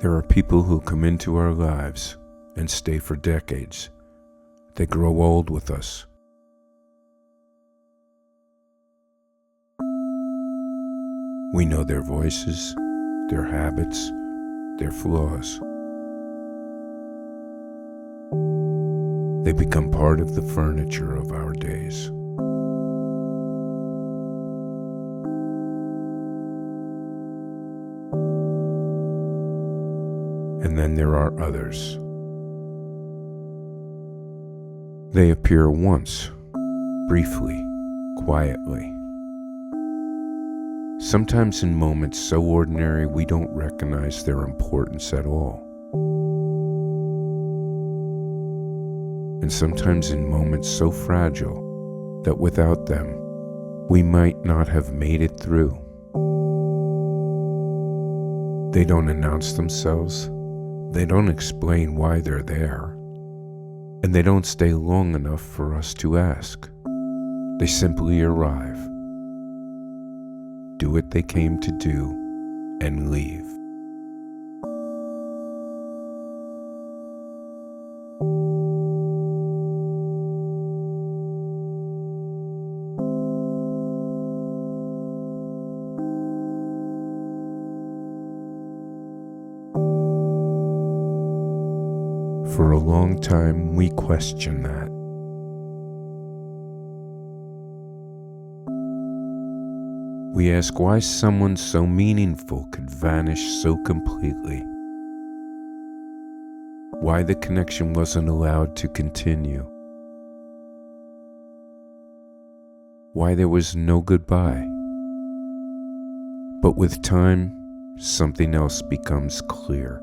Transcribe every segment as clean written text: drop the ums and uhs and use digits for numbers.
There are people who come into our lives and stay for decades. They grow old with us. We know their voices, their habits, their flaws. They become part of the furniture of our days. And then there are others. They appear once, briefly, quietly. Sometimes in moments so ordinary we don't recognize their importance at all. And sometimes in moments so fragile that without them, we might not have made it through. They don't announce themselves. They don't explain why they're there. And they don't stay long enough for us to ask. They simply arrive, do what they came to do, and leave. For a long time, we question that. We ask why someone so meaningful could vanish so completely. Why the connection wasn't allowed to continue. Why there was no goodbye. But with time, something else becomes clear.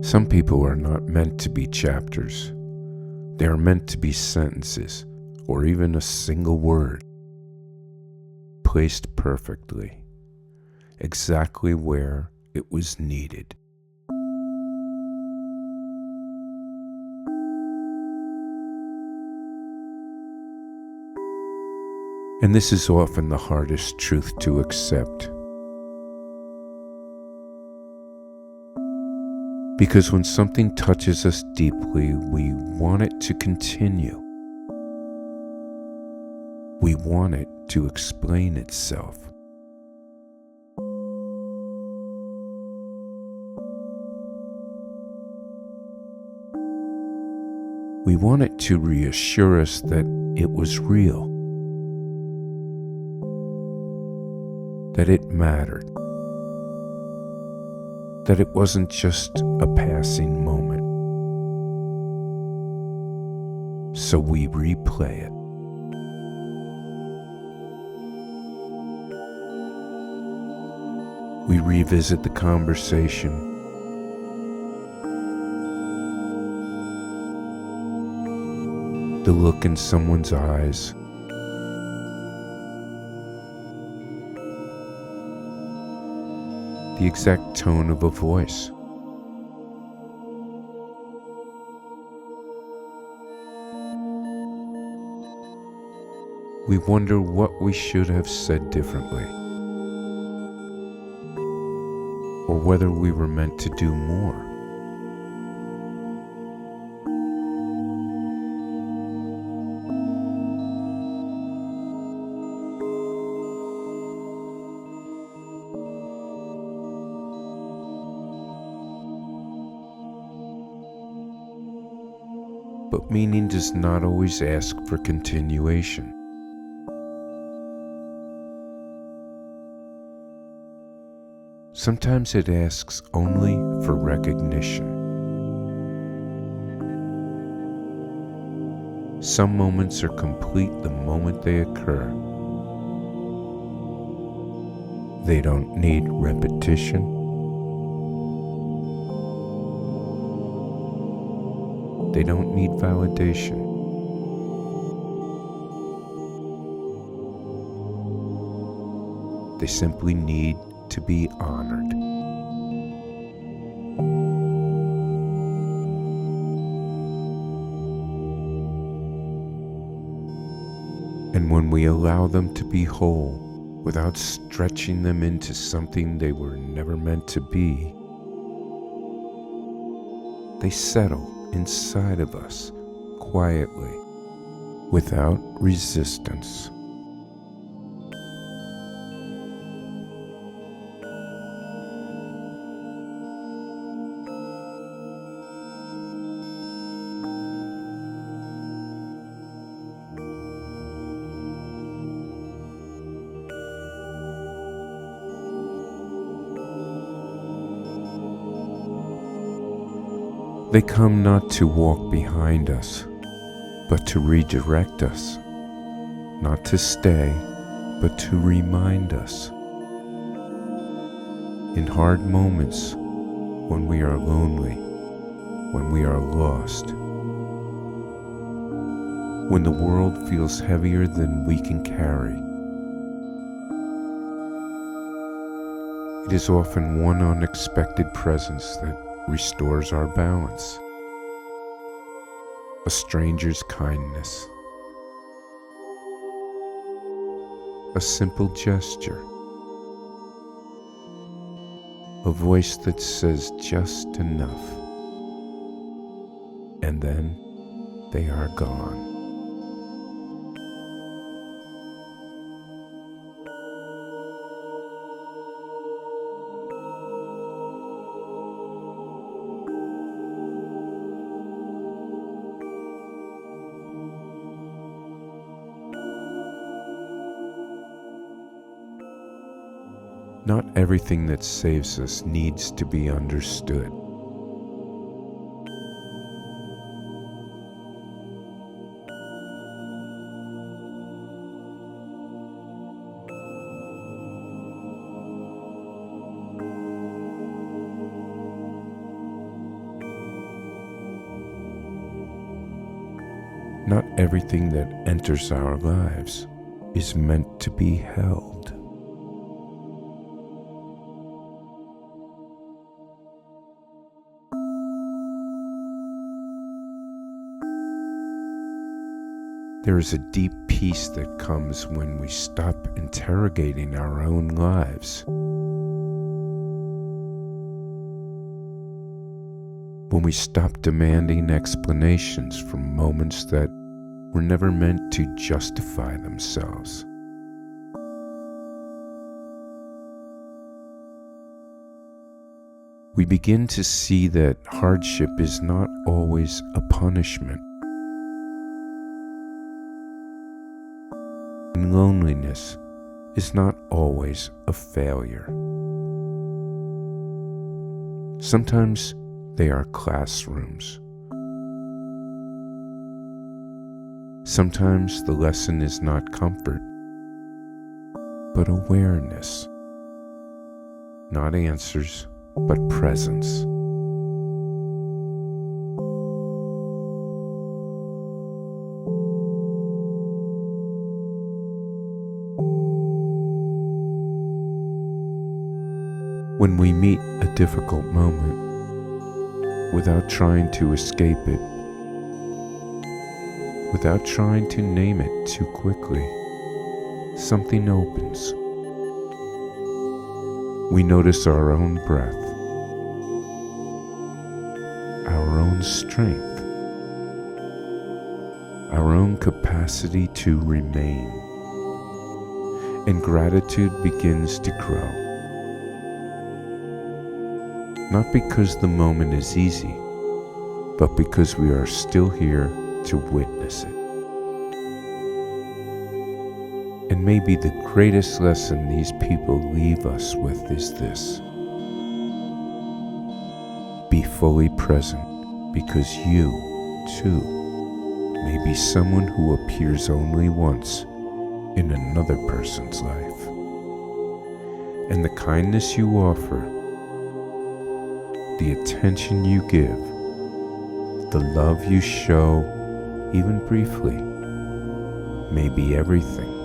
Some people are not meant to be chapters. They are meant to be sentences, or even a single word, placed perfectly, exactly where it was needed. And this is often the hardest truth to accept. Because when something touches us deeply, we want it to continue. We want it to explain itself. We want it to reassure us that it was real, that it mattered, that it wasn't just a passing moment. So we replay it. We revisit the conversation. The look in someone's eyes. The exact tone of a voice. We wonder what we should have said differently, or whether we were meant to do more. But meaning does not always ask for continuation. Sometimes it asks only for recognition. Some moments are complete the moment they occur. They don't need repetition. They don't need validation. They simply need to be honored. And when we allow them to be whole, without stretching them into something they were never meant to be. They settle inside of us quietly, without resistance. They come not to walk behind us, but to redirect us, not to stay, but to remind us. In hard moments, when we are lonely, when we are lost, when the world feels heavier than we can carry, it is often one unexpected presence that restores our balance. A stranger's kindness, a simple gesture, a voice that says just enough, and then they are gone. Not everything that saves us needs to be understood. Not everything that enters our lives is meant to be held. There is a deep peace that comes when we stop interrogating our own lives. When we stop demanding explanations from moments that were never meant to justify themselves. We begin to see that hardship is not always a punishment. And loneliness is not always a failure. Sometimes they are classrooms. Sometimes the lesson is not comfort, but awareness. Not answers, but presence. When we meet a difficult moment, without trying to escape it, without trying to name it too quickly, something opens. We notice our own breath, our own strength, our own capacity to remain, and gratitude begins to grow. Not because the moment is easy, but because we are still here to witness it. And maybe the greatest lesson these people leave us with is this: be fully present, because you, too, may be someone who appears only once in another person's life. And the kindness you offer, the attention you give, the love you show, even briefly, may be everything.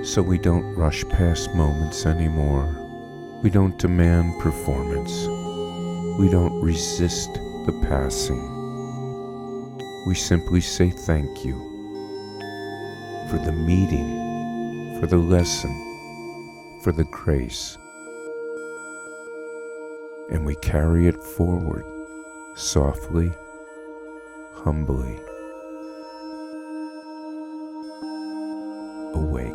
So we don't rush past moments anymore. We don't demand performance. We don't resist the passing. We simply say thank you. for the meeting, for the lesson, for the grace. And we carry it forward, softly, humbly, awaken.